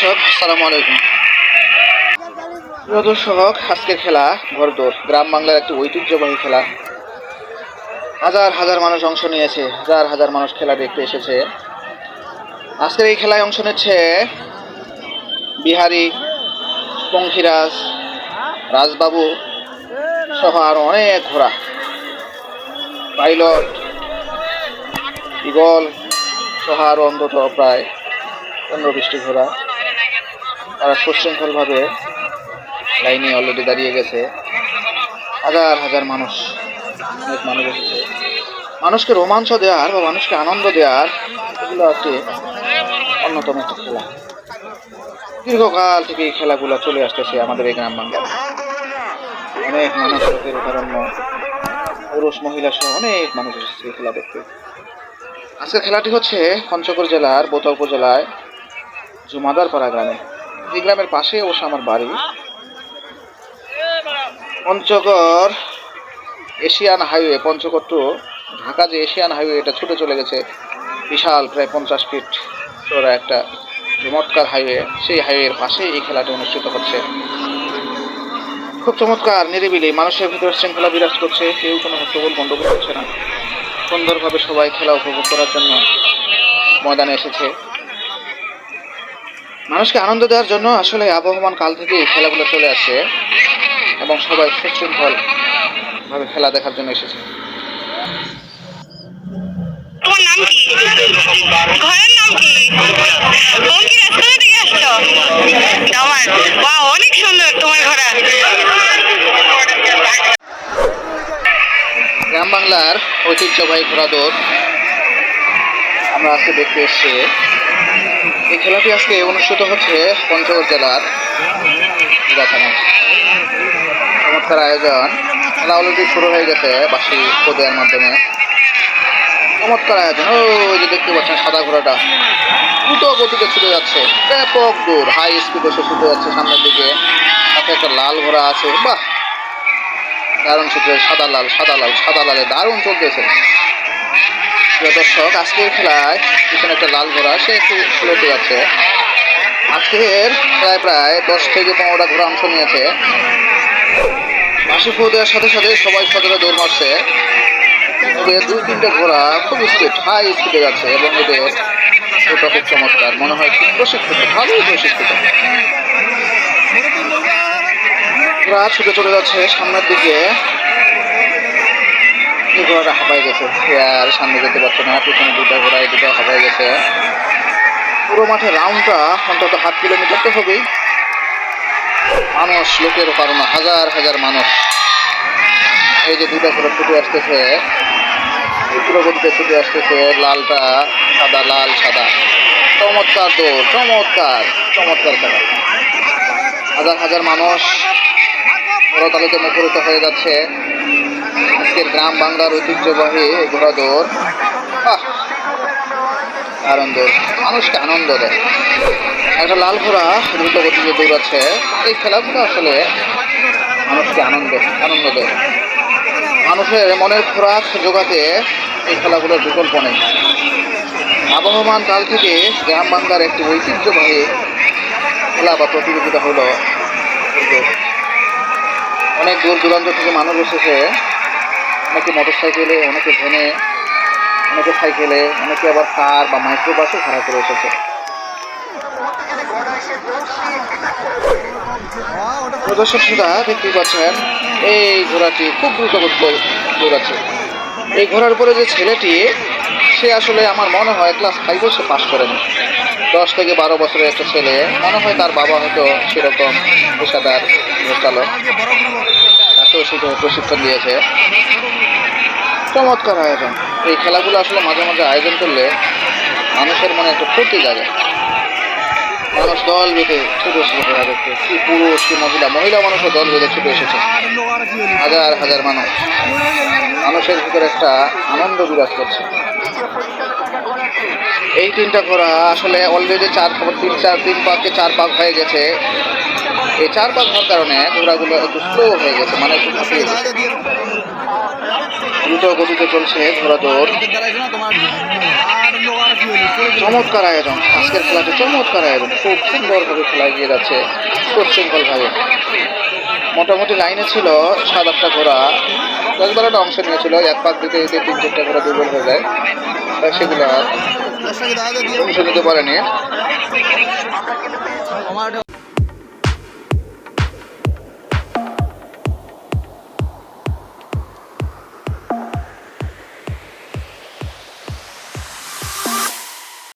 দর্শক, আসসালামু আলাইকুম। প্রিয় দর্শক, আজকের খেলা ঘোড়দৌড়, গ্রাম বাংলার একটি ঐতিহ্যবাহী খেলা। হাজার হাজার মানুষ অংশ নিয়েছে, হাজার হাজার মানুষ খেলা দেখতে এসেছে। আজকের এই খেলায় অংশ নিচ্ছে বিহারি, পঙ্খিরাজ, রাজবাবু সহ আরো অনেক ঘোড়া, পাইলট, ইগল সহ আরো অন্তত প্রায় 15-20টি ঘোড়া। তারা সুশৃঙ্খলভাবে লাইনে অলরেডি দাঁড়িয়ে গেছে। হাজার হাজার মানুষ, অনেক মানুষ এসেছে। মানুষকে রোমাঞ্চ দেওয়ার বা মানুষকে আনন্দ দেওয়ার এগুলো একটি অন্যতম একটা খেলা। দীর্ঘকাল থেকে এই খেলাগুলো চলে আসতেছে আমাদের এই গ্রাম বাংলায়। অনেক মানুষ, লোকের উদাহরণ্য, পুরুষ মহিলা সহ অনেক মানুষ এসেছে এই খেলা দেখতে। আজকের খেলাটি হচ্ছে পঞ্চগড় জেলার বোতা উপজেলায় জুমাদারপাড়া গ্রামে। এই গ্রামের পাশে অবশ্য আমার বাড়ি। Panchagarh Asian highway, Panchagarh to Dhaka যে এশিয়ান হাইওয়ে, এটা ছুটে চলে গেছে বিশাল, প্রায় 50 ফিট চওড়া একটা চমৎকার হাইওয়ে। সেই হাইওয়ের পাশে এই খেলাটি অনুষ্ঠিত হচ্ছে। খুব চমৎকার, নিরিবিলি, মানুষের ভিতরে শৃঙ্খলা বিরাজ করছে। কেউ কোনো হট্টগোল গন্ডগোল করছে না। সুন্দরভাবে সবাই খেলা উপভোগ করার জন্য ময়দানে এসেছে। মানুষকে আনন্দ দেওয়ার জন্য আসলে আবহমান কাল থেকে এই খেলাগুলো চলে আসছে এবং সবাই সুশৃঙ্খল ভাবে খেলা দেখার জন্য এসেছে। তোমার নাম কি? ঘরের নাম কি? পঙ্খিরাজ, কোথা থেকে আসছো? আমার বাহ, অনেক সুন্দর তোমার ঘোড়া। গ্রাম বাংলার ঐতিহ্যবাহী ঘোড়া দৌড় আমরা আজকে দেখতে এসেছি। এই খেলাটি আজকে অনুষ্ঠিত হচ্ছে পঞ্চগড় জেলার থানায়। চমৎকার আয়োজন। খেলা অলরেডি শুরু হয়ে গেছে বাঁশি দেওয়ার মাধ্যমে। চমৎকার আয়োজন। ওই যে দেখতে পাচ্ছেন সাদা ঘোড়াটা দ্রুত গতিতে ছুটে যাচ্ছে, ব্যাপক দূর, হাই স্পিডে সে ছুটে যাচ্ছে সামনের দিকে। সাথে একটা লাল ঘোড়া আছে, বাহ দারুণ ছুটে, সাদা লাল সাদা লাল সাদা লালে দারুণ চলতেছে। প্রিয় দর্শক, আজকের খেলায় পিছনে একটা লাল ঘোড়া, সে একটু স্লোতে যাচ্ছে। আজকের প্রায় 10 থেকে 15টা ঘোড়া অংশ নিয়েছে। বাঁশি ফু দেওয়ার সাথে সাথে সবাই সদরে দৌড় মারছে। তবে 2-3টে ঘোড়া খুব স্পিড, হাই স্পিডে যাচ্ছে এবং এদের ওটা খুব চমৎকার, মনে হয় খুব প্রশিক্ষিত, ভালোই প্রশিক্ষিত। ঘোড়া ছুটে চলে যাচ্ছে সামনের দিকে। এই ঘোড়াটা হাঁপাই গেছে, আর সামনে যেতে পারছে না। পিছনে 2টা ঘোড়া, এই 2টা হাঁপাই গেছে। পুরো মাঠে রাউন্ডটা অন্তত 1/2 কিলোমিটার তো হবেই। মানুষ, লোকের কারণে হাজার হাজার মানুষ। এই যে 2টা ঘোড়া ছুটে আসতেছে, তীব্র গতিতে ছুটে আসতেছে। লালটা সাদা, লাল সাদা, চমৎকার দৌড়, চমৎকার চমৎকার খেলা। হাজার হাজার মানুষ করতালিতে মুখরিত হয়ে যাচ্ছে আজকের গ্রাম বাংলার ঐতিহ্যবাহী ঘোড়া দৌড়। আনন্দ, মানুষকে আনন্দ দেয়। একটা লাল ঘোড়া দ্রুত গতিতে দৌড়াচ্ছে। এই খেলাগুলো আসলে মানুষকে আনন্দ দেয়। মানুষের মনের খোরাক জোগাতে এই খেলাগুলোর বিকল্প নেই। আবহমান কাল থেকে গ্রাম বাংলার একটি ঐতিহ্যবাহী খেলা বা প্রতিযোগিতা হলো। অনেক দূর দূরান্ত থেকে মানুষ এসেছে, অনেকে মোটরসাইকেলে, অনেকে ভ্যানে, অনেকে সাইকেলে, অনেকে আবার কার বা মাইক্রোবাসে ভাড়া করে এসেছে। প্রদর্শকরা দেখতেই পাচ্ছেন, এই ঘোড়াটি খুব দ্রুত গতিতে দৌড়াচ্ছে। এই ঘোড়ার উপরে যে ছেলেটি, সে আসলে আমার মনে হয় ক্লাস 5-ও সে পাস করেনি। 10 থেকে 12 বছরের একটা ছেলে, মনে হয় তার বাবা হয়তো সেরকম পেশাদার চালক, তাকেও সে প্রশিক্ষণ দিয়েছে। চমৎকার আয়োজন। এই খেলাগুলো আসলে মাঝে মাঝে আয়োজন করলে মানুষের মনে একটা ফুর্তি জাগে। মানুষ দল বেঁধে ছুটে এসেছে ঘোড়া দেখতে, কি পুরুষ কি মহিলা, মহিলা মানুষও দল বেঁধে ছুটে এসেছে। হাজার হাজার মানুষ, মানুষের ভিতরে একটা আনন্দ বিরাজ করছে। এই 3টা ঘোড়া আসলে অলরেডি 3 পাকে 4 পাক হয়ে গেছে। এই 4 পাক হওয়ার কারণে ঘোড়াগুলো একটু স্লো হয়ে গেছে, মানে একটু হাঁপিয়ে গেছে। দ্রুত গতিতে চলছে ঘোড়া দৌড়। চমৎকার আয়োজন, আজকের খেলাটি চমৎকার আয়োজন, খুব সুন্দরভাবে খেলা এগিয়ে যাচ্ছে সুশৃঙ্খলভাবে। মোটামুটি লাইনে ছিল 7-8টা ঘোড়া, 10-12টা অংশ নিয়েছিল। এক পাক দিতে দিতে 3-4টা ঘোড়া দুর্বল হয়ে যায়, তাই সেগুলো আর অংশ নিতে পারেনি।